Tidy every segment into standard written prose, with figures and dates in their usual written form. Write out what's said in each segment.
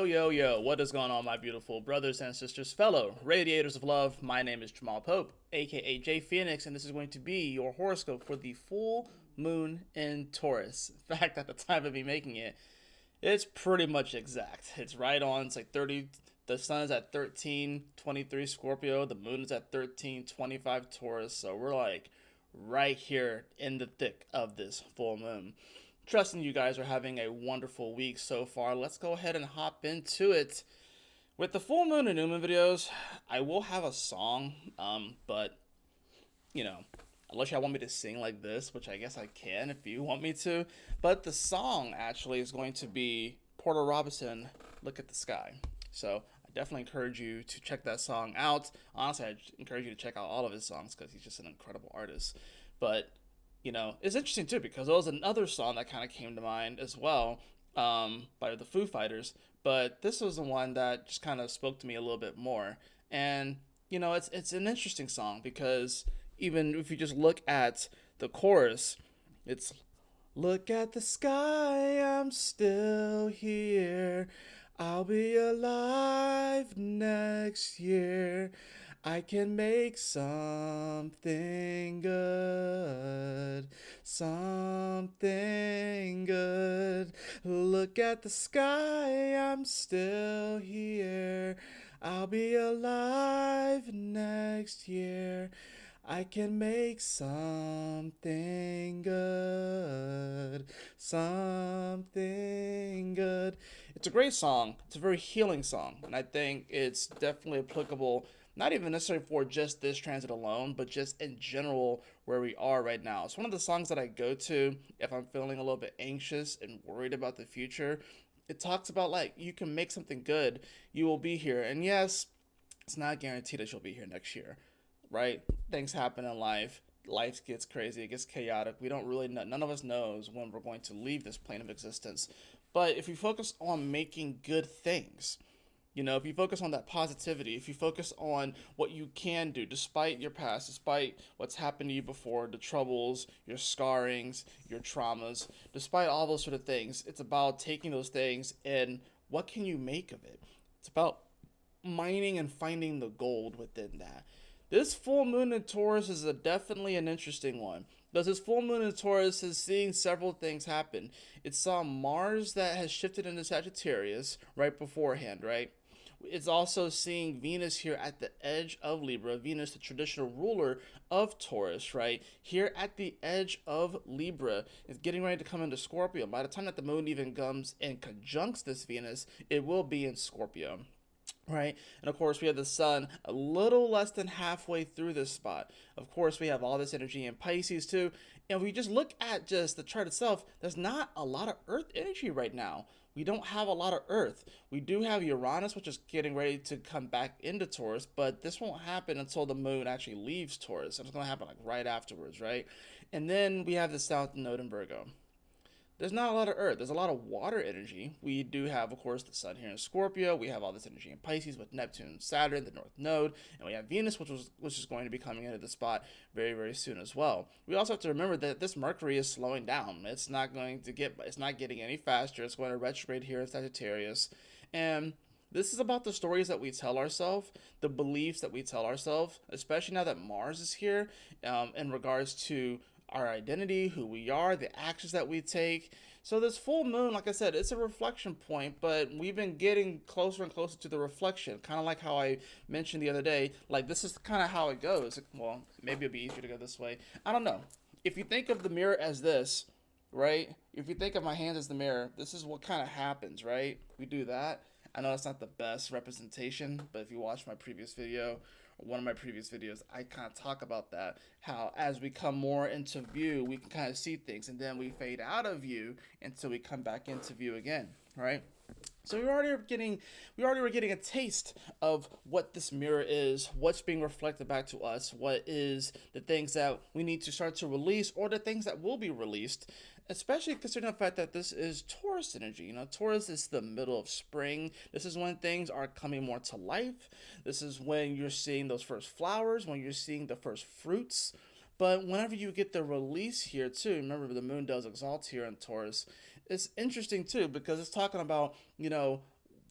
Yo, what is going on, my beautiful brothers and sisters, fellow radiators of love? My name is Jamal Pope, aka J Phoenix, and this is going to be your horoscope for the full moon in Taurus. In fact, at the time of me making it, it's pretty much exact. It's right on. It's like 30. The sun is at 13:23 Scorpio. The moon is at 13:25 Taurus. So we're like right here in the thick of this full moon. Trusting you guys are having a wonderful week so far. Let's go ahead and hop into it. With the full moon and new moon videos, I will have a song, but you know, unless y'all want me to sing like this, which I guess I can if you want me to. But the song actually is going to be Porter Robinson, Look at the Sky. So I definitely encourage you to check that song out. Honestly, I encourage you to check out all of his songs because he's just an incredible artist. But it's interesting too because there was another song that kind of came to mind as well, by the Foo Fighters. But this was the one that just kind of spoke to me a little bit more. And it's an interesting song because even if you just look at the chorus, it's look at the sky, I'm still here. I'll be alive next year. I can make something good, something good. Look at the sky, I'm still here. I'll be alive next year. I can make something good, something good. It's a great song. It's a very healing song, and I think it's definitely applicable, not even necessarily for just this transit alone, but just in general where we are right now. It's one of the songs that I go to if I'm feeling a little bit anxious and worried about the future. It talks about like you can make something good, you will be here. And yes, it's not guaranteed that you'll be here next year, right? Things happen in life. Life gets crazy, it gets chaotic. We don't really know, none of us knows when we're going to leave this plane of existence. But if you focus on making good things, if you focus on that positivity, if you focus on what you can do despite your past, despite what's happened to you before, the troubles, your scarrings, your traumas, despite all those sort of things, it's about taking those things and what can you make of it? It's about mining and finding the gold within that. This full moon in Taurus is definitely an interesting one. Because this full moon in Taurus is seeing several things happen. It saw Mars that has shifted into Sagittarius right beforehand, right? It's also seeing Venus here at the edge of Libra. Venus, the traditional ruler of Taurus, right? Here at the edge of Libra, is getting ready to come into Scorpio. By the time that the moon even comes and conjuncts this Venus, it will be in Scorpio. Right, and of course we have the sun a little less than halfway through this spot. Of course we have all this energy in Pisces too, and if we just look at just the chart itself, there's not a lot of earth energy right now. We don't have a lot of earth. We do have Uranus, which is getting ready to come back into Taurus, but this won't happen until the moon actually leaves Taurus. It's going to happen like right afterwards, right? And then we have the south node in Virgo. There's not a lot of earth. There's a lot of water energy. We do have, of course, the sun here in Scorpio. We have all this energy in Pisces with Neptune and Saturn, the north node, and we have Venus, which is going to be coming into the spot very, very soon as well. We also have to remember that this Mercury is slowing down. It's not getting any faster. It's going to retrograde here in Sagittarius, and this is about the stories that we tell ourselves, the beliefs that we tell ourselves, especially now that Mars is here, in regards to our identity, who we are, the actions that we take. So this full moon, like I said, it's a reflection point, but we've been getting closer and closer to the reflection, kind of like how I mentioned the other day. Like, this is kind of how it goes. Well, maybe it'll be easier to go this way. I don't know. If you think of the mirror as this, right? If you think of my hands as the mirror, this is what kind of happens, right? We do that. I know it's not the best representation, but if you watch my previous video, one of my previous videos, I kind of talk about that, how as we come more into view, we can kind of see things, and then we fade out of view until we come back into view again, right? So we already were getting a taste of what this mirror is, what's being reflected back to us, what is the things that we need to start to release, or the things that will be released, especially considering the fact that this is Taurus energy. Taurus is the middle of spring. This is when things are coming more to life. This is when you're seeing those first flowers, when you're seeing the first fruits. But whenever you get the release here too, remember the moon does exalt here in Taurus. It's interesting too because it's talking about,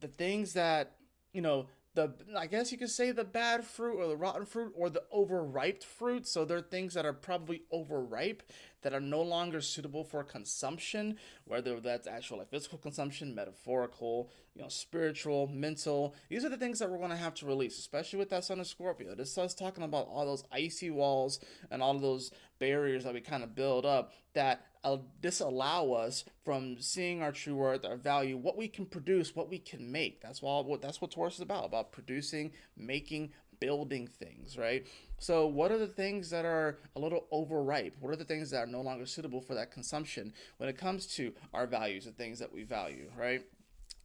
the things that, you know, the, I guess you could say the bad fruit or the rotten fruit or the overripe fruit. So there are things that are probably overripe that are no longer suitable for consumption, whether that's actual like physical consumption, metaphorical, spiritual, mental. These are the things that we're going to have to release, especially with that Sun of Scorpio. This is talking about all those icy walls and all of those barriers that we kind of build up that disallow us from seeing our true worth, our value, what we can produce, what we can make. That's what Taurus is about producing, making, building things, right? So, what are the things that are a little overripe? What are the things that are no longer suitable for that consumption when it comes to our values, the things that we value, right?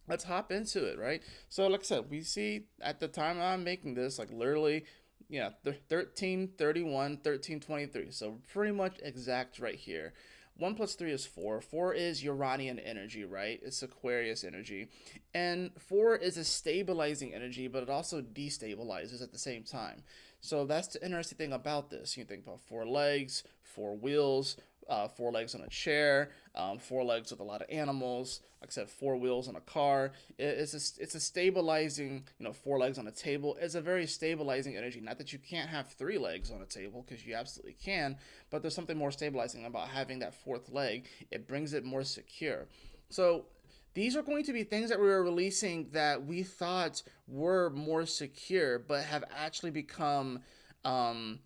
Let's hop into it, right? So, like I said, we see at the time I'm making this, like literally, yeah, 1331, 1323. So, pretty much exact right here. 1 plus 3 is 4. 4 is Uranian energy, right? It's Aquarius energy. And 4 is a stabilizing energy, but it also destabilizes at the same time. So that's the interesting thing about this. You think about 4 legs, 4 wheels, 4 legs on a chair, 4 legs with a lot of animals. Like I said, 4 wheels on a car. It's a stabilizing, 4 legs on a table. It's a very stabilizing energy. Not that you can't have 3 legs on a table, because you absolutely can, but there's something more stabilizing about having that fourth leg. It brings it more secure. So these are going to be things that we are releasing that we thought were more secure, but have actually become, um,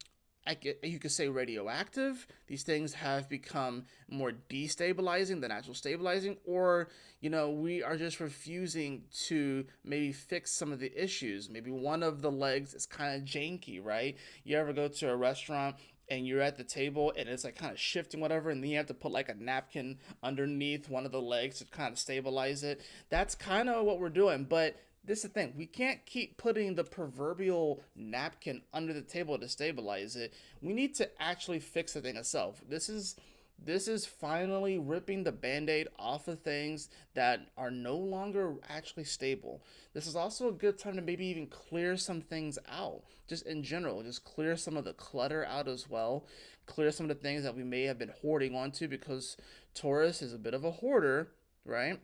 you could say, radioactive. These things have become more destabilizing than actual stabilizing, or we are just refusing to maybe fix some of the issues. Maybe one of the legs is kind of janky, right? You ever go to a restaurant and you're at the table and it's like kind of shifting whatever, and then you have to put like a napkin underneath one of the legs to kind of stabilize it. That's kind of what we're doing. But this is the thing, we can't keep putting the proverbial napkin under the table to stabilize it. We need to actually fix the thing itself. This is finally ripping the band-aid off of things that are no longer actually stable. This is also a good time to maybe even clear some things out, just in general. Just clear some of the clutter out as well. Clear some of the things that we may have been hoarding onto, because Taurus is a bit of a hoarder, right?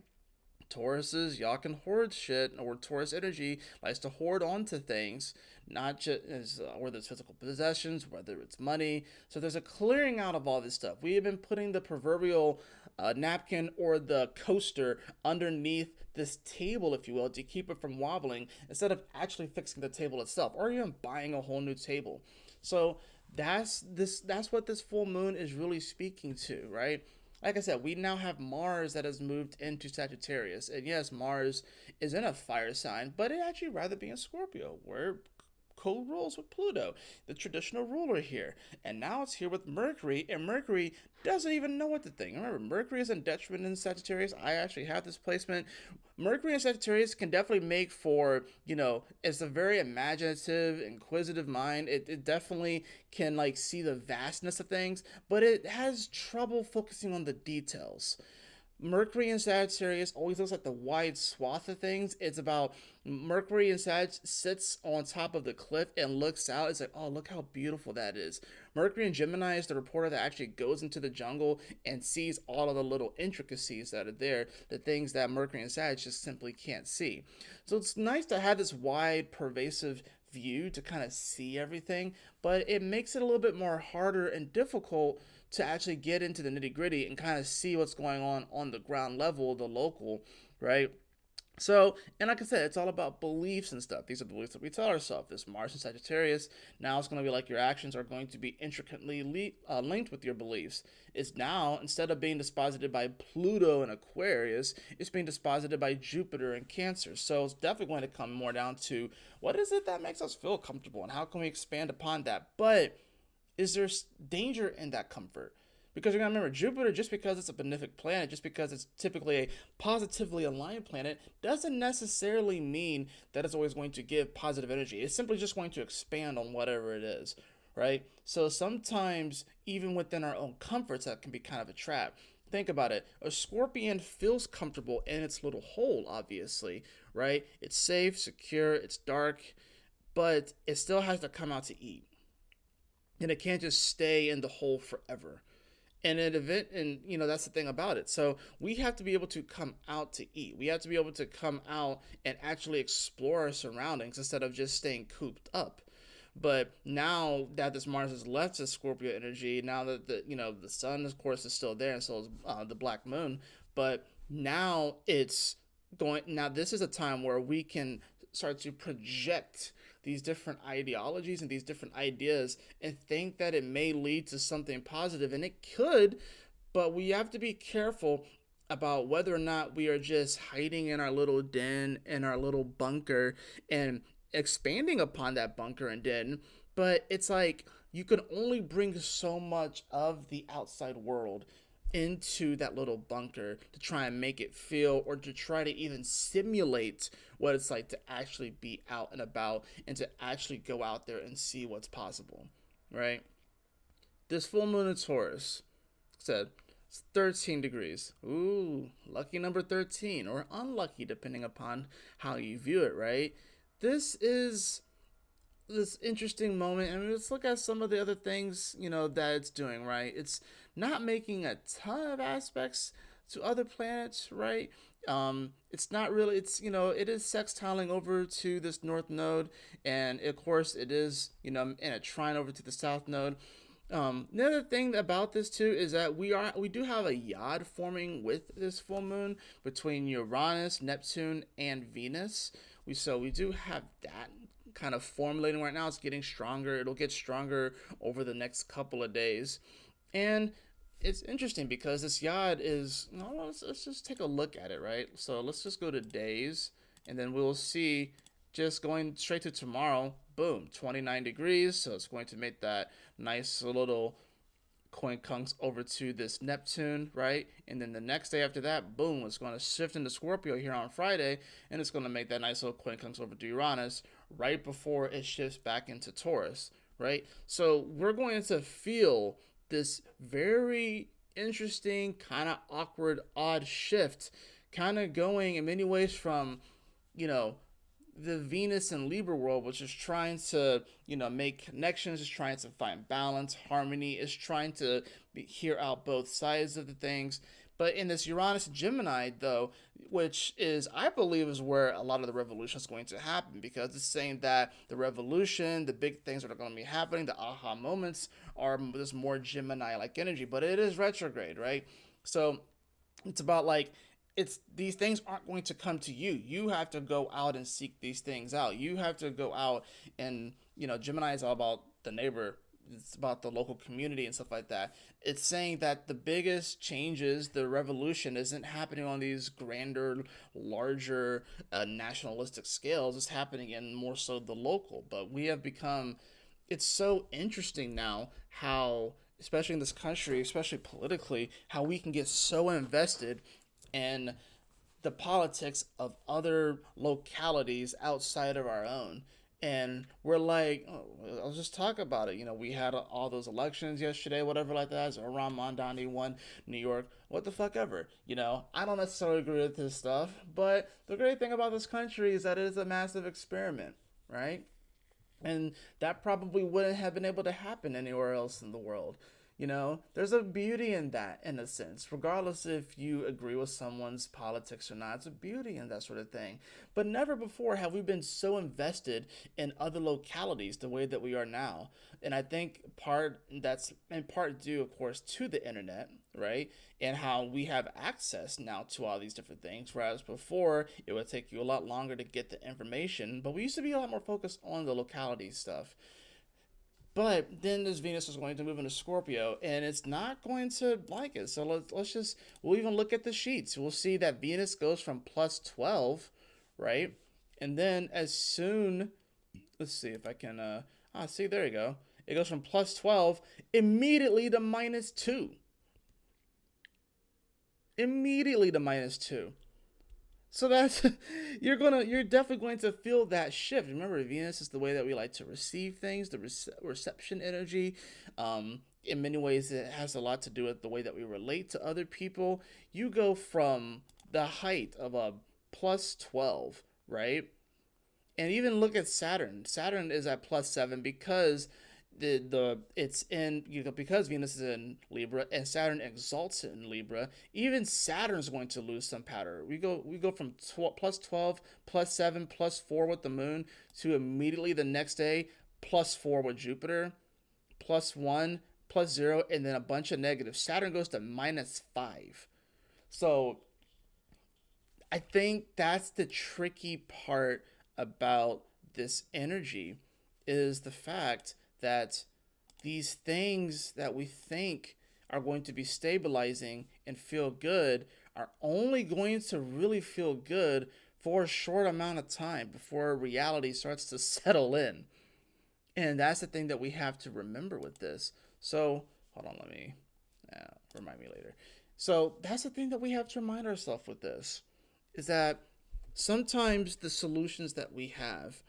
Tauruses, y'all can hoard shit, or Taurus energy likes to hoard onto things, not just whether it's physical possessions, whether it's money. So there's a clearing out of all this stuff. We have been putting the proverbial napkin or the coaster underneath this table, if you will, to keep it from wobbling, instead of actually fixing the table itself, or even buying a whole new table. So that's what this full moon is really speaking to, right? Like I said, we now have Mars that has moved into Sagittarius. And yes, Mars is in a fire sign, but it actually rather be in Scorpio, where co-rules with Pluto, the traditional ruler here. And now it's here with Mercury, and Mercury doesn't even know what to think. Remember, Mercury is in detriment in Sagittarius. I actually have this placement. Mercury and Sagittarius can definitely make for, it's a very imaginative, inquisitive mind. It definitely can like see the vastness of things, but it has trouble focusing on the details. Mercury in Sagittarius always looks at the wide swath of things. It's about Mercury in Sag sits on top of the cliff and looks out. It's like, oh, look how beautiful that is. Mercury in Gemini is the reporter that actually goes into the jungle and sees all of the little intricacies that are there, the things that Mercury and Sag just simply can't see. So it's nice to have this wide, pervasive view to kind of see everything, but it makes it a little bit more harder and difficult to actually get into the nitty gritty and kind of see what's going on the ground level, the local, right? So, and like I said, it's all about beliefs and stuff. These are the beliefs that we tell ourselves. This Mars and Sagittarius, now it's going to be like your actions are going to be intricately linked with your beliefs. It's now, instead of being disposited by Pluto and Aquarius, it's being disposited by Jupiter and Cancer. So it's definitely going to come more down to what is it that makes us feel comfortable and how can we expand upon that. But is there danger in that comfort? Because you're going to remember, Jupiter, just because it's a benefic planet, just because it's typically a positively aligned planet, doesn't necessarily mean that it's always going to give positive energy. It's simply just going to expand on whatever it is, right? So sometimes, even within our own comforts, that can be kind of a trap. Think about it. A scorpion feels comfortable in its little hole, obviously, right? It's safe, secure, it's dark, but it still has to come out to eat. And it can't just stay in the hole forever. And an event, and that's the thing about it. So we have to be able to come out to eat. We have to be able to come out and actually explore our surroundings instead of just staying cooped up. But now that this Mars has left its Scorpio energy, now that the sun, of course, is still there, and so is the black moon. But now it's going. Now this is a time where we can start to project these different ideologies and these different ideas and think that it may lead to something positive, and it could. But we have to be careful about whether or not we are just hiding in our little den, in our little bunker, and expanding upon that bunker and den. But it's like you can only bring so much of the outside world into that little bunker to try and make it feel, or to try to even simulate what it's like to actually be out and about and to actually go out there and see what's possible, right? This full moon in Taurus said it's 13 degrees. Ooh, lucky number 13, or unlucky depending upon how you view it, right? This is this interesting moment. I mean, let's look at some of the other things, that it's doing, right? It's not making a ton of aspects to other planets, right? It's not really, it is sextiling over to this north node, and of course it is, in a trine over to the south node. The other thing about this too is that we do have a yod forming with this full moon between Uranus, Neptune, and Venus. We do have that kind of formulating right now. It's getting stronger. It'll get stronger over the next couple of days, and it's interesting because this yod is. Let's just take a look at it, right? So let's just go to days, and then we'll see. Just going straight to tomorrow, boom, 29 degrees. So it's going to make that nice little quincunx over to this Neptune, right? And then the next day after that, boom, it's going to shift into Scorpio here on Friday, and it's going to make that nice little quincunx over to Uranus right before it shifts back into Taurus, right? So we're going to feel this very interesting, kind of awkward, odd shift, kind of going in many ways from, you know, the Venus and Libra world, which is trying to, make connections, is trying to find balance, harmony, is trying to hear out both sides of the things. But in this Uranus and Gemini, though, which is, I believe, is where a lot of the revolution is going to happen, because it's saying that the revolution, the big things that are going to be happening, the aha moments, are this more Gemini like energy, but it is retrograde, right? So it's about like, it's these things aren't going to come to you. You have to go out and seek these things out. You have to go out and, Gemini is all about the neighbor. It's about the local community and stuff like that. It's saying that the biggest changes, the revolution, isn't happening on these grander, larger, nationalistic scales. It's happening in more so the local. But we have become, it's so interesting now how, especially in this country, especially politically, how we can get so invested and the politics of other localities outside of our own. And we're like, oh, I'll just talk about it. We had all those elections yesterday, whatever like that. So Ron Mondani won New York. What the fuck ever. I don't necessarily agree with this stuff, but the great thing about this country is that it is a massive experiment, right? And that probably wouldn't have been able to happen anywhere else in the world. There's a beauty in that, in a sense, regardless if you agree with someone's politics or not. It's a beauty in that sort of thing. But never before have we been so invested in other localities the way that we are now. And I think that's in part due, of course, to the internet, right? And how we have access now to all these different things. Whereas before, it would take you a lot longer to get the information. But we used to be a lot more focused on the locality stuff. But then this Venus is going to move into Scorpio, and it's not going to like it. So we'll even look at the sheets. We'll see that Venus goes from plus 12, right? And then let's see if I can, see, there you go. It goes from plus 12 immediately to minus 2. Immediately to minus 2. So that's you're definitely going to feel that shift. Remember, Venus is the way that we like to receive things, the reception energy. In many ways, it has a lot to do with the way that we relate to other people. You go from the height of a plus 12, right? And even look at Saturn. Saturn is at plus 7 because It's in, because Venus is in Libra and Saturn exalts in Libra. Even Saturn's going to lose some power. We go from 12 plus 7 plus 4 with the moon to immediately the next day plus 4 with Jupiter, plus 1 plus 0, and then a bunch of negatives. Saturn goes to minus 5. So I think that's the tricky part about this energy, is the fact that these things that we think are going to be stabilizing and feel good are only going to really feel good for a short amount of time before reality starts to settle in. And that's the thing that we have to remember with this. So, hold on, let me remind me later. So, that's the thing that we have to remind ourselves with this, is that sometimes the solutions that we have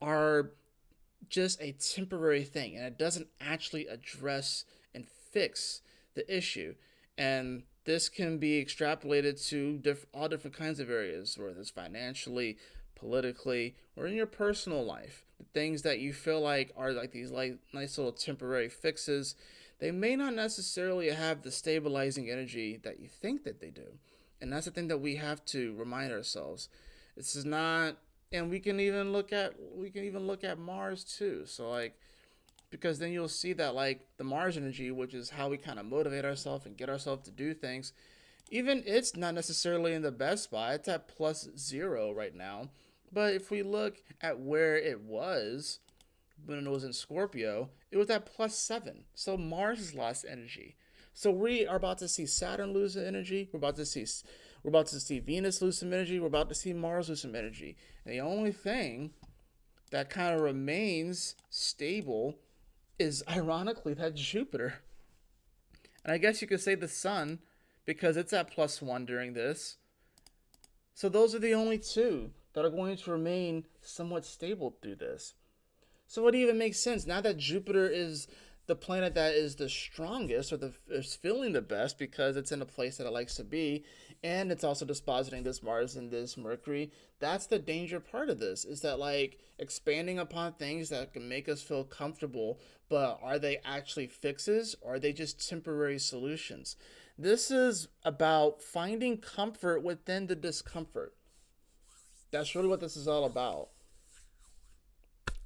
are just a temporary thing, and it doesn't actually address and fix the issue. And this can be extrapolated to all different kinds of areas, whether it's financially, politically, or in your personal life. The things that you feel like are like these like nice little temporary fixes, they may not necessarily have the stabilizing energy that you think that they do. And that's the thing that we have to remind ourselves. This is not, and we can even look at Mars too. So like, because then you'll see that like the Mars energy, which is how we kind of motivate ourselves and get ourselves to do things, even it's not necessarily in the best spot. It's at +0 right now. But if we look at where it was when it was in Scorpio, it was at +7. So Mars has lost energy. So we are about to see Saturn lose energy. We're about to see Venus lose some energy. We're about to see Mars lose some energy. And the only thing that kind of remains stable is, ironically, that Jupiter. And I guess you could say the Sun, because it's at +1 during this. So those are the only two that are going to remain somewhat stable through this. So it even makes sense now that Jupiter is the planet that is the strongest, or is feeling the best, because it's in a place that it likes to be, and it's also dispositing this Mars and this Mercury. That's the danger part of this, is that like expanding upon things that can make us feel comfortable, but are they actually fixes, or are they just temporary solutions? This is about finding comfort within the discomfort. That's really what this is all about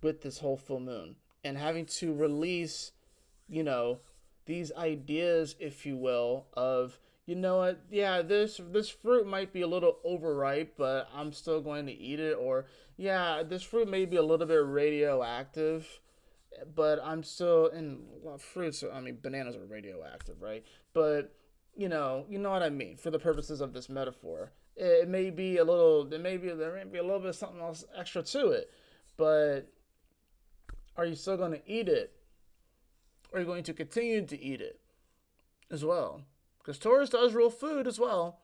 with this whole full moon, and having to release, you know, these ideas, if you will, of, you know what, yeah, this fruit might be a little overripe, but I'm still going to eat it. Or yeah, this fruit may be a little bit radioactive, but I'm still in, well, fruits. I mean, bananas are radioactive, right? But you know what I mean. For the purposes of this metaphor, it may be a little. There may be a little bit of something else extra to it, but are you still going to eat it? Or are you going to continue to eat it as well? Because Taurus does rule food as well,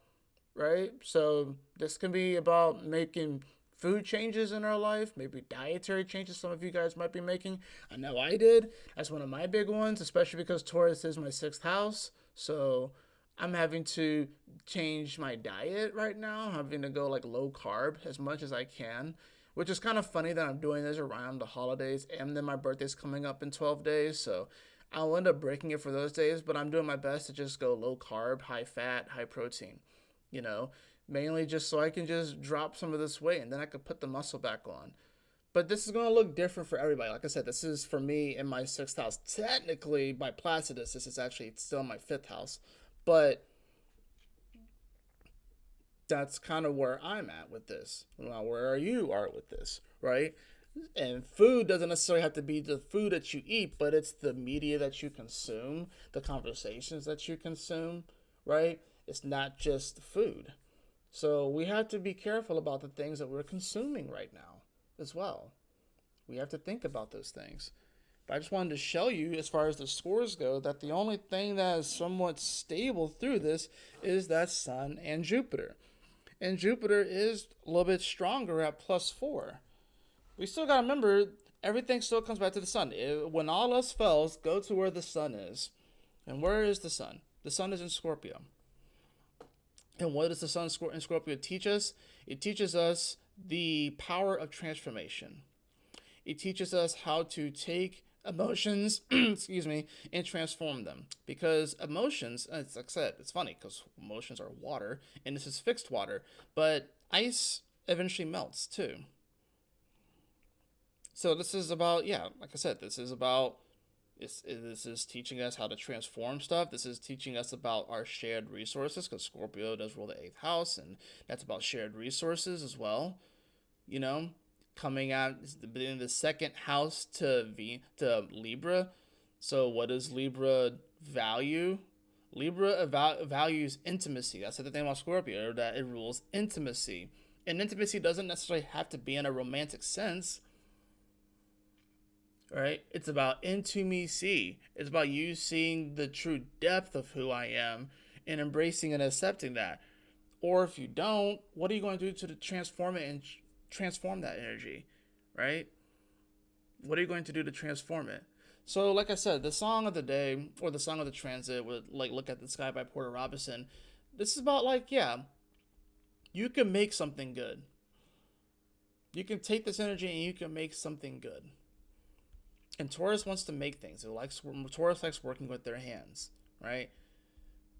right? So this can be about making food changes in our life, maybe dietary changes some of you guys might be making. I know I did. That's one of my big ones, especially because Taurus is my sixth house. So I'm having to change my diet right now. I'm having to go like low carb as much as I can, which is kind of funny that I'm doing this around the holidays, and then my birthday's coming up in 12 days. So I'll end up breaking it for those days, but I'm doing my best to just go low carb, high fat, high protein, you know, mainly just so I can just drop some of this weight and then I could put the muscle back on. But this is going to look different for everybody. Like I said, this is for me in my sixth house. Technically, by Placidus, this is actually still my fifth house. But that's kind of where I'm at with this. Now, where are you are with this, right? And food doesn't necessarily have to be the food that you eat, but it's the media that you consume, the conversations that you consume, right? It's not just the food. So we have to be careful about the things that we're consuming right now as well. We have to think about those things. But I just wanted to show you, as far as the scores go, that the only thing that is somewhat stable through this is that Sun and Jupiter. And Jupiter is a little bit stronger at +4. We still got to remember, everything still comes back to the Sun. When all else fails, go to where the Sun is. And where is the Sun? The Sun is in Scorpio. And what does the Sun in Scorpio teach us? It teaches us the power of transformation. It teaches us how to take emotions, excuse me, and transform them. Because emotions, it's like I said, it's funny because emotions are water, and this is fixed water, but ice eventually melts too. So this is about, yeah, like I said, this is about this is teaching us how to transform stuff. This is teaching us about our shared resources because Scorpio does rule the eighth house, and that's about shared resources as well. You know, coming out in the second house to Libra. So what does Libra value? Libra values intimacy. That's the thing about Scorpio, that it rules intimacy. And intimacy doesn't necessarily have to be in a romantic sense, right? It's about intimacy. It's about you seeing the true depth of who I am and embracing and accepting that. Or if you don't, what are you going to do to transform it and transform that energy, right? What are you going to do to transform it? So, like I said, the song of the day or the song of the transit would like "Look at the Sky" by Porter Robinson. This is about like, yeah, you can make something good. You can take this energy and you can make something good. And Taurus wants to make things. Taurus likes working with their hands, right?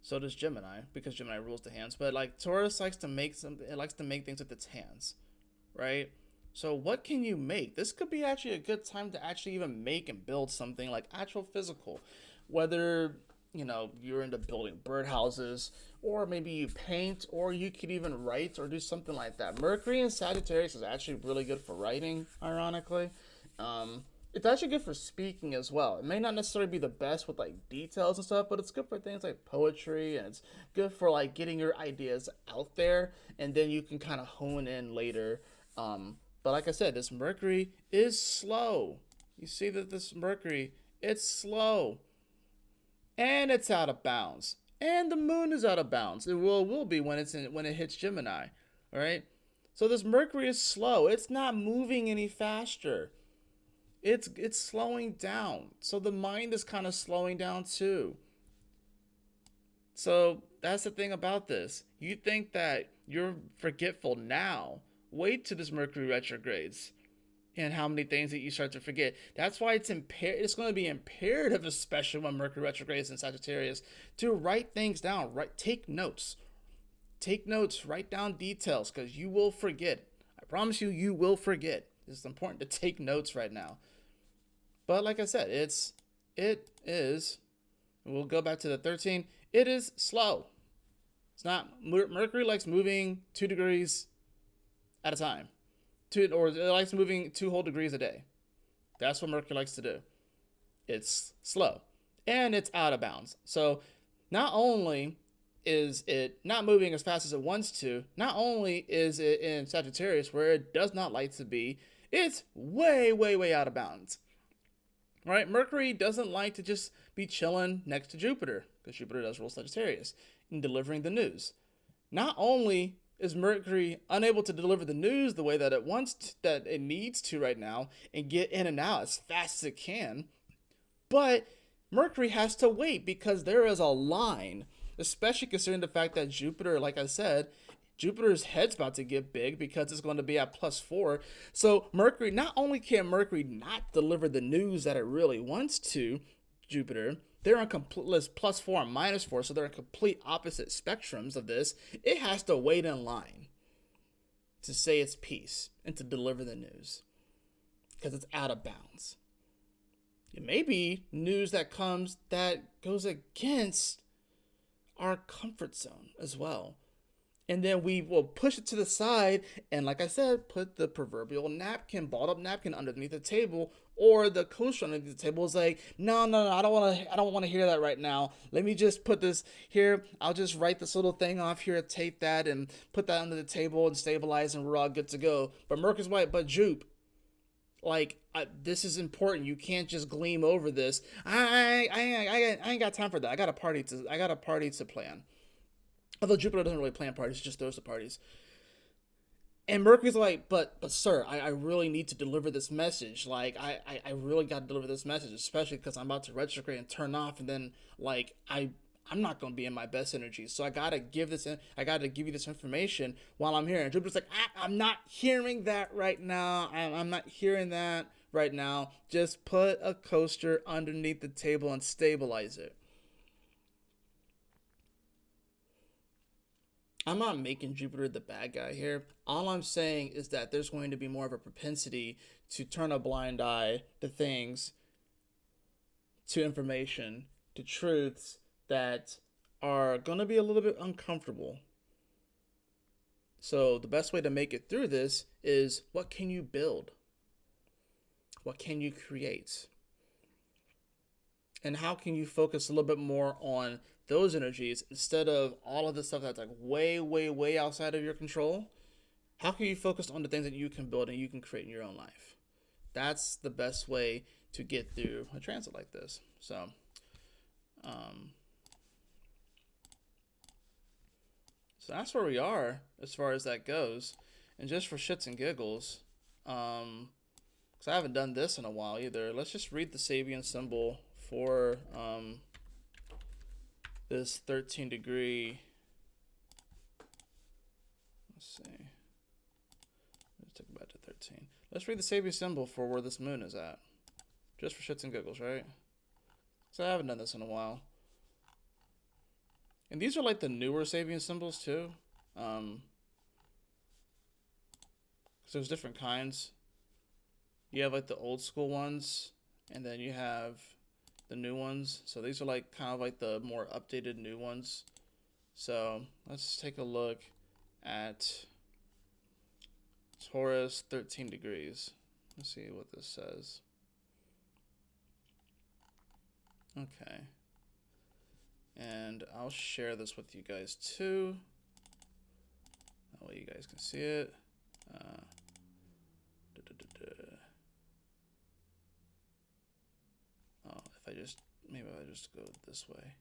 So does Gemini because Gemini rules the hands. But like Taurus likes to make something. It likes to make things with its hands, right? So what can you make? This could be actually a good time to actually even make and build something like actual physical, whether you're into building birdhouses, or maybe you paint, or you could even write or do something like that. Mercury in Sagittarius is actually really good for writing, ironically. It's actually good for speaking as well. It may not necessarily be the best with like details and stuff, but it's good for things like poetry, and it's good for like getting your ideas out there, and then you can kind of hone in later. But like I said, this Mercury is slow. You see that this Mercury, it's slow, and it's out of bounds, and the Moon is out of bounds. It will be when it hits Gemini, all right. So this Mercury is slow. It's not moving any faster. It's slowing down. So the mind is kind of slowing down too. So that's the thing about this. You think that you're forgetful now. Wait till this Mercury retrogrades and how many things that you start to forget. That's why it's going to be imperative, especially when Mercury retrogrades in Sagittarius, to write things down. Take notes. Take notes, write down details, because you will forget. I promise you, you will forget. It's important to take notes right now. But like I said, it is, we'll go back to the 13, it is slow. It's not, Mercury likes moving 2 degrees at a time. Or it likes moving 2 whole degrees a day. That's what Mercury likes to do. It's slow. And it's out of bounds. So not only is it not moving as fast as it wants to, not only is it in Sagittarius where it does not like to be, it's way, way, way out of bounds. Right? Mercury doesn't like to just be chilling next to Jupiter, because Jupiter does rule Sagittarius, in delivering the news. Not only is Mercury unable to deliver the news the way that that it needs to right now, and get in and out as fast as it can, but Mercury has to wait because there is a line, especially considering the fact that Jupiter, like I said, Jupiter's head's about to get big because it's going to be at +4. So Mercury, not only can Mercury not deliver the news that it really wants to Jupiter, they're on complete +4 and -4, so they're in complete opposite spectrums of this. It has to wait in line to say its piece and to deliver the news because it's out of bounds. It may be news that goes against our comfort zone as well. And then we will push it to the side, and like I said, put the proverbial balled up napkin underneath the table, or the coaster underneath the table is like, no, I don't want to hear that right now. Let me just put this here. I'll just write this little thing off here, tape that, and put that under the table and stabilize, and we're all good to go. But Mercury's white, but Jupe, this is important. You can't just gleam over this. I ain't got time for that. I got a party to plan. Although Jupiter doesn't really plan parties, just throws the parties. And Mercury's like, but sir, I really need to deliver this message. Like, I really got to deliver this message, especially because I'm about to retrograde and turn off, and then like I'm not going to be in my best energy. So I got to give you this information while I'm here. And Jupiter's like, I'm not hearing that right now. I'm not hearing that right now. Just put a coaster underneath the table and stabilize it. I'm not making Jupiter the bad guy here. All I'm saying is that there's going to be more of a propensity to turn a blind eye to things, to information, to truths that are going to be a little bit uncomfortable. So, the best way to make it through this is what can you build? What can you create? And how can you focus a little bit more on those energies instead of all of the stuff that's like way, way, way outside of your control? How can you focus on the things that you can build and you can create in your own life? That's the best way to get through a transit like this. Um, so that's where we are as far as that goes. And just for shits and giggles, because I haven't done this in a while either, let's just read the Sabian symbol for this 13-degree. Let's see. Let's take it back to 13. Let's read the Sabian symbol for where this moon is at. Just for shits and giggles, right? So I haven't done this in a while. And these are like the newer Sabian symbols too. Because there's different kinds. You have like the old school ones, and then you have the new ones. So these are like kind of like the more updated new ones. So let's take a look at Taurus 13 degrees. Let's see what this says. Okay. And I'll share this with you guys too. That way you guys can see it. Oh, maybe I just go this way.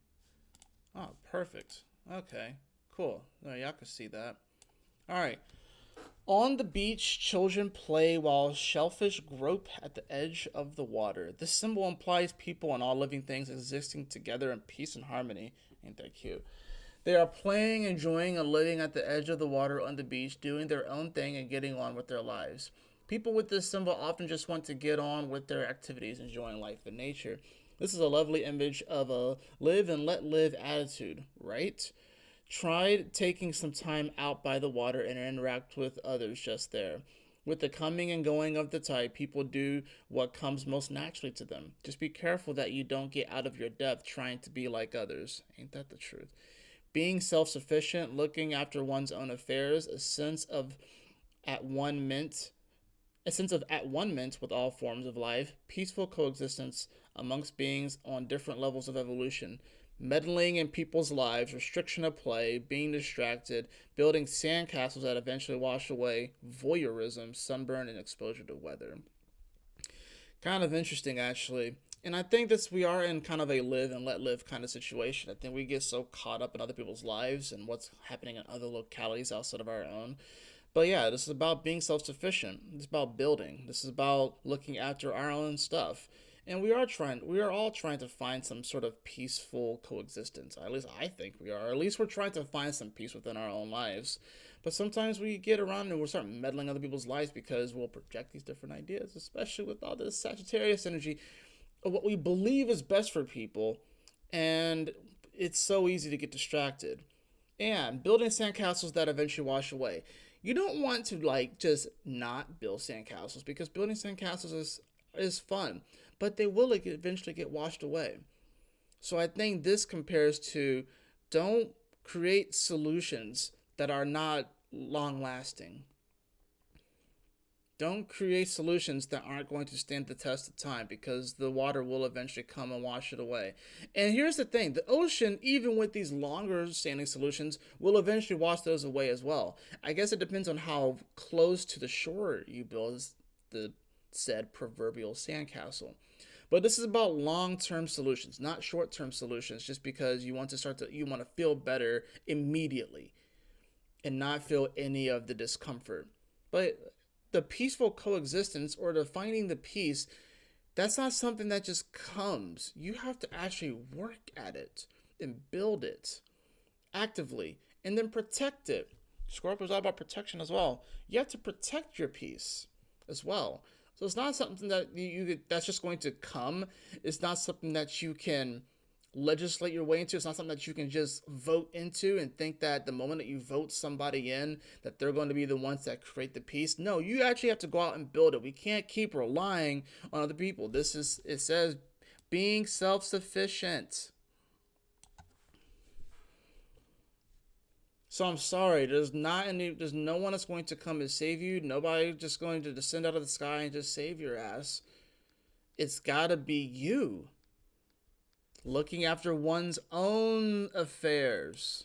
Oh, perfect. Okay, cool. Y'all can see that. All right. On the beach, children play while shellfish grope at the edge of the water. This symbol implies people and all living things existing together in peace and harmony. Ain't that cute? They are playing, enjoying, and living at the edge of the water on the beach, doing their own thing and getting on with their lives. People with this symbol often just want to get on with their activities, enjoying life and nature. This is a lovely image of a live and let live attitude, right? Try taking some time out by the water and interact with others just there. With the coming and going of the tide, people do what comes most naturally to them. Just be careful that you don't get out of your depth trying to be like others. Ain't that the truth? Being self-sufficient, looking after one's own affairs, a sense of at one ment with all forms of life, peaceful coexistence amongst beings on different levels of evolution, meddling in people's lives, restriction of play, being distracted, building sandcastles that eventually wash away, voyeurism, sunburn, and exposure to weather. Kind of interesting, actually. And I think we are in kind of a live and let live kind of situation. I think we get so caught up in other people's lives and what's happening in other localities outside of our own. But yeah, this is about being self-sufficient. This is about building. This is about looking after our own stuff. And we are all trying to find some sort of peaceful coexistence. At least I think we are. Or at least we're trying to find some peace within our own lives. But sometimes we get around and we'll start meddling other people's lives because we'll project these different ideas, especially with all this Sagittarius energy of what we believe is best for people. And it's so easy to get distracted. And building sandcastles that eventually wash away. You don't want to like just not build sandcastles because building sandcastles is fun, but they will eventually get washed away. So I think this compares to don't create solutions that are not long lasting. Don't create solutions that aren't going to stand the test of time because the water will eventually come and wash it away. And here's the thing, the ocean, even with these longer standing solutions, will eventually wash those away as well. I guess it depends on how close to the shore you build the said proverbial sandcastle. But this is about long-term solutions, not short-term solutions, just because you want to feel better immediately and not feel any of the discomfort. But the peaceful coexistence or the finding the peace, that's not something that just comes. You have to actually work at it and build it actively and then protect it. Scorpio is all about protection as well. You have to protect your peace as well. So it's not something that that's just going to come. It's not something that you can legislate your way into. It's not something that you can just vote into and think that the moment that you vote somebody in, that they're going to be the ones that create the peace. No, you actually have to go out and build it. We can't keep relying on other people. It says being self-sufficient. So I'm sorry, there's no one that's going to come and save you. Nobody just going to descend out of the sky and just save your ass. It's gotta be you. Looking after one's own affairs.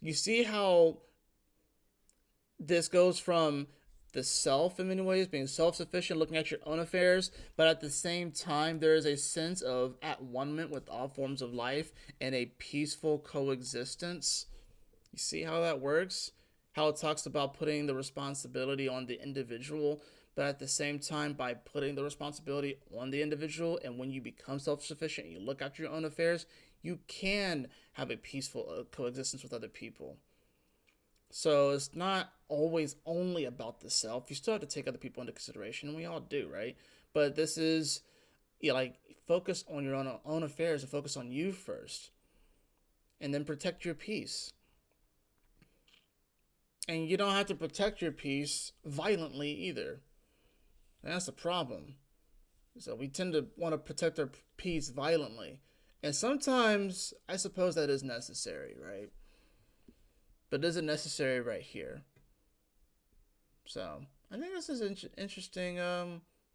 You see how this goes from the self in many ways, being self-sufficient, looking at your own affairs, but at the same time there is a sense of at one-ment with all forms of life and a peaceful coexistence. You see how that works? How it talks about putting the responsibility on the individual, but at the same time, by putting the responsibility on the individual, and when you become self-sufficient, you look after your own affairs, you can have a peaceful coexistence with other people. So it's not always only about the self. You still have to take other people into consideration, and we all do, right? But this is, like, focus on your own affairs and focus on you first, and then protect your peace. And you don't have to protect your peace violently either. And that's the problem. So we tend to want to protect our peace violently. And sometimes I suppose that is necessary, right? But is it necessary right here? So I think this is an interesting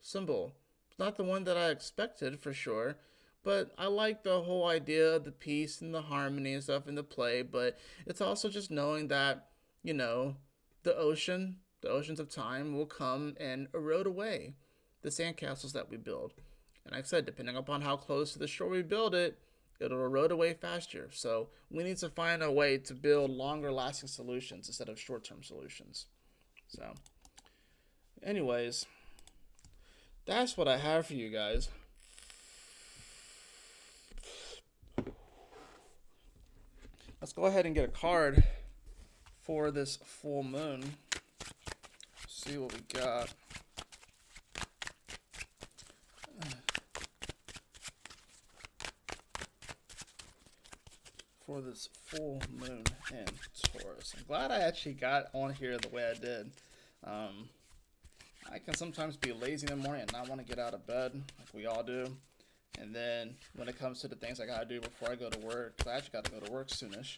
symbol. It's not the one that I expected for sure. But I like the whole idea of the peace and the harmony and stuff in the play. But it's also just knowing that, the oceans of time will come and erode away the sandcastles that we build. And like I said, depending upon how close to the shore we build it, it'll erode away faster. So we need to find a way to build longer lasting solutions instead of short term solutions. So, anyways, that's what I have for you guys. Let's go ahead and get a card for this full moon. See what we got. For this full moon in Taurus. I'm glad I actually got on here the way I did. I can sometimes be lazy in the morning and not want to get out of bed, like we all do. And then when it comes to the things I gotta do before I go to work, because I actually gotta go to work soonish,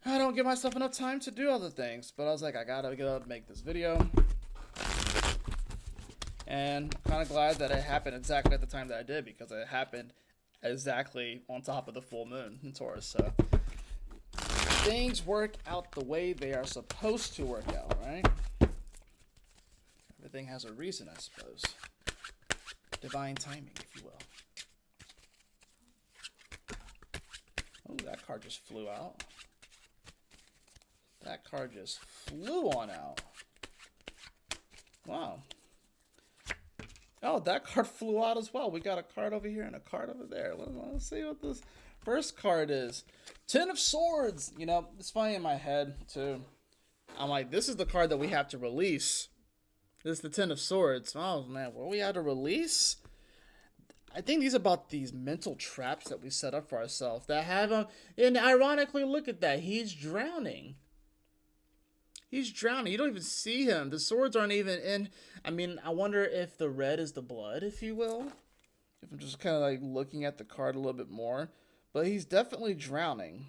I don't give myself enough time to do other things. But I was like, I gotta get up and make this video. And I'm kind of glad that it happened exactly at the time that I did, because it happened exactly on top of the full moon in Taurus. So things work out the way they are supposed to work out, right? Everything has a reason, I suppose. Divine timing, if you will. Oh, that card just flew out. That card just flew on out. Wow. Oh, that card flew out as well. We got a card over here and a card over there. Let's see what this first card is. Ten of Swords. It's funny in my head, too. I'm like, this is the card that we have to release. This is the Ten of Swords. Oh, man, what we have to release? I think these are about these mental traps that we set up for ourselves that have him. And ironically, look at that. He's drowning. He's drowning. You don't even see him. The swords aren't even in. I mean, I wonder if the red is the blood, if you will. If I'm just kind of like looking at the card a little bit more. But he's definitely drowning.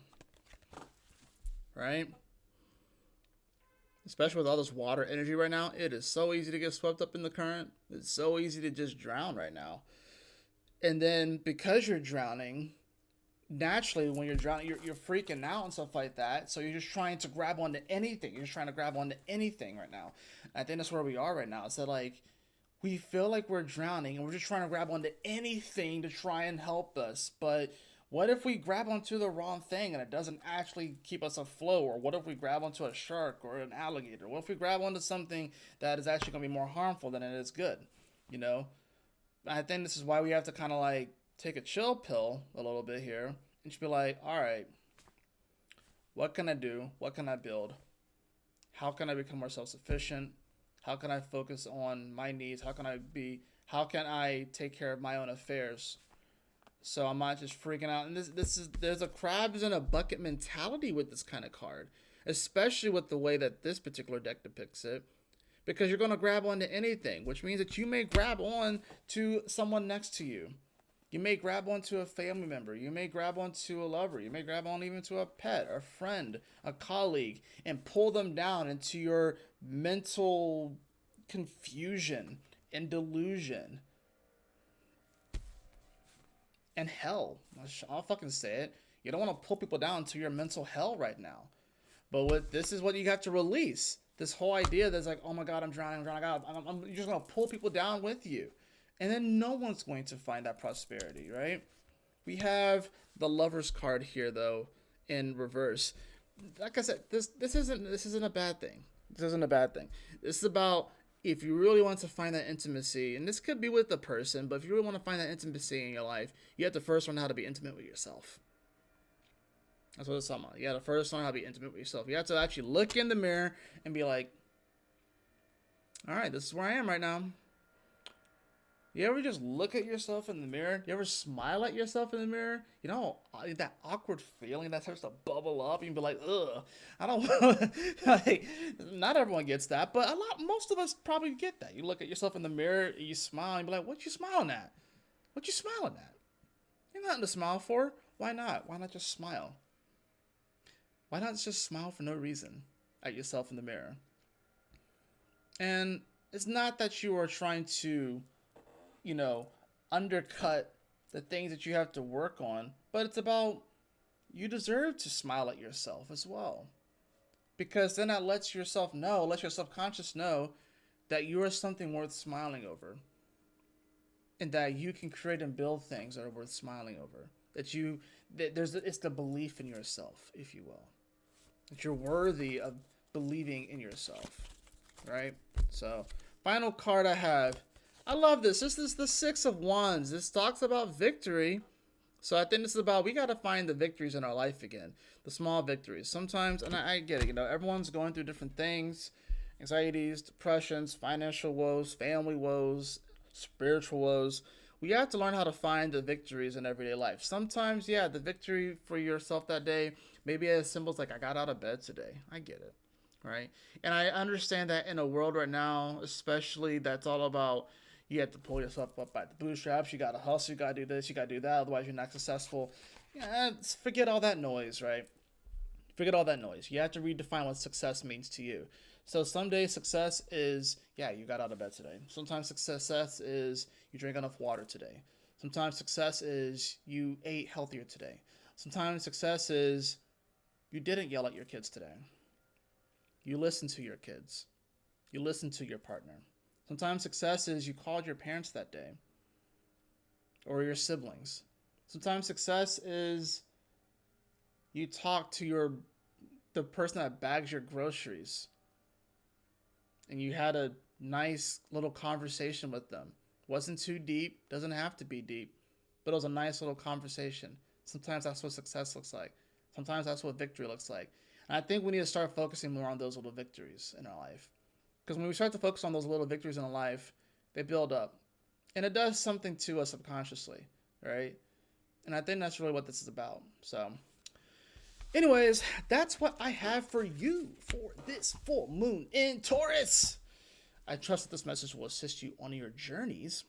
Right? Especially with all this water energy right now. It is so easy to get swept up in the current. It's so easy to just drown right now. And then because you're drowning, naturally when you're drowning, you're freaking out and stuff like that. So you're just trying to grab onto anything. You're just trying to grab onto anything right now. I think that's where we are right now. It's that, like, we feel like we're drowning and we're just trying to grab onto anything to try and help us. But what if we grab onto the wrong thing and it doesn't actually keep us afloat? Or what if we grab onto a shark or an alligator? What if we grab onto something that is actually going to be more harmful than it is good? I think this is why we have to kind of like take a chill pill a little bit here and just be like, all right, what can I do? What can I build? how can I become more self-sufficient? How can I focus on my needs? How can I take care of my own affairs? So I'm not just freaking out. And there's a crabs in a bucket mentality with this kind of card, especially with the way that this particular deck depicts it, because you're going to grab onto anything, which means that you may grab on to someone next to you. You may grab onto a family member. You may grab onto a lover. You may grab on even to a pet, a friend, a colleague, and pull them down into your mental confusion and delusion and hell. I'll fucking say it. You don't want to pull people down to your mental hell right now. But this is what you have to release. This whole idea that's like, oh my God, I'm drowning. You're just going to pull people down with you. And then no one's going to find that prosperity, right? We have the Lover's card here, though, in reverse. Like I said, this isn't a bad thing. This isn't a bad thing. This is about if you really want to find that intimacy, and this could be with the person, but if you really want to find that intimacy in your life, you have to first learn how to be intimate with yourself. That's what it's talking about. You got to first learn how to be intimate with yourself. You have to actually look in the mirror and be like, all right, this is where I am right now. You ever just look at yourself in the mirror? You ever smile at yourself in the mirror? You know, that awkward feeling that starts to bubble up and you be like, ugh, I don't like, not everyone gets that, but most of us probably get that. You look at yourself in the mirror, you smile, and be like, what you smiling at? What you smiling at? Ain't nothing to smile for. Why not? Why not just smile? Why not just smile for no reason at yourself in the mirror? And it's not that you are trying to, undercut the things that you have to work on, but it's about you deserve to smile at yourself as well. Because then that lets your subconscious know that you are something worth smiling over. And that you can create and build things that are worth smiling over. It's the belief in yourself, if you will. That you're worthy of believing in yourself. Right? So, final card I have. I love this. This is the Six of Wands. This talks about victory. So I think this is about, we got to find the victories in our life again. The small victories. Sometimes, and I get it, everyone's going through different things. Anxieties, depressions, financial woes, family woes, spiritual woes. We have to learn how to find the victories in everyday life. Sometimes, yeah, the victory for yourself that day, maybe as symbols like, I got out of bed today. I get it. Right? And I understand that in a world right now, especially, that's all about, you have to pull yourself up by the bootstraps. You got to hustle. You got to do this. You got to do that. Otherwise, you're not successful. Yeah, forget all that noise, right? Forget all that noise. You have to redefine what success means to you. So some days success is, yeah, you got out of bed today. Sometimes success is you drank enough water today. Sometimes success is you ate healthier today. Sometimes success is you didn't yell at your kids today. You listened to your kids. You listened to your partner. Sometimes success is you called your parents that day or your siblings. Sometimes success is you talk to the person that bags your groceries and you had a nice little conversation with them. Wasn't too deep, doesn't have to be deep, but it was a nice little conversation. Sometimes that's what success looks like. Sometimes that's what victory looks like. And I think we need to start focusing more on those little victories in our life. Because when we start to focus on those little victories in our life, they build up. And it does something to us subconsciously, right? And I think that's really what this is about. So, anyways, that's what I have for you for this full moon in Taurus. I trust that this message will assist you on your journeys.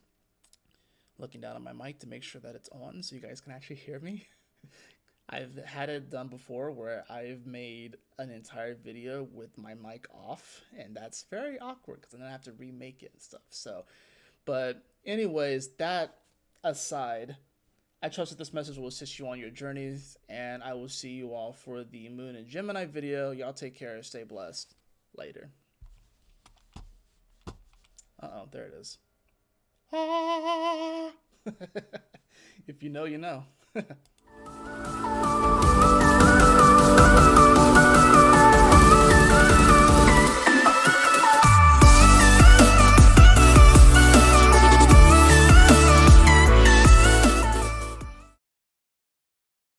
Looking down at my mic to make sure that it's on so you guys can actually hear me. I've had it done before where I've made an entire video with my mic off, and that's very awkward because then I have to remake it and stuff. So, but anyways, that aside, I trust that this message will assist you on your journeys, and I will see you all for the Moon and Gemini video. Y'all take care. Stay blessed. Later. There it is. Ah! If you know, you know.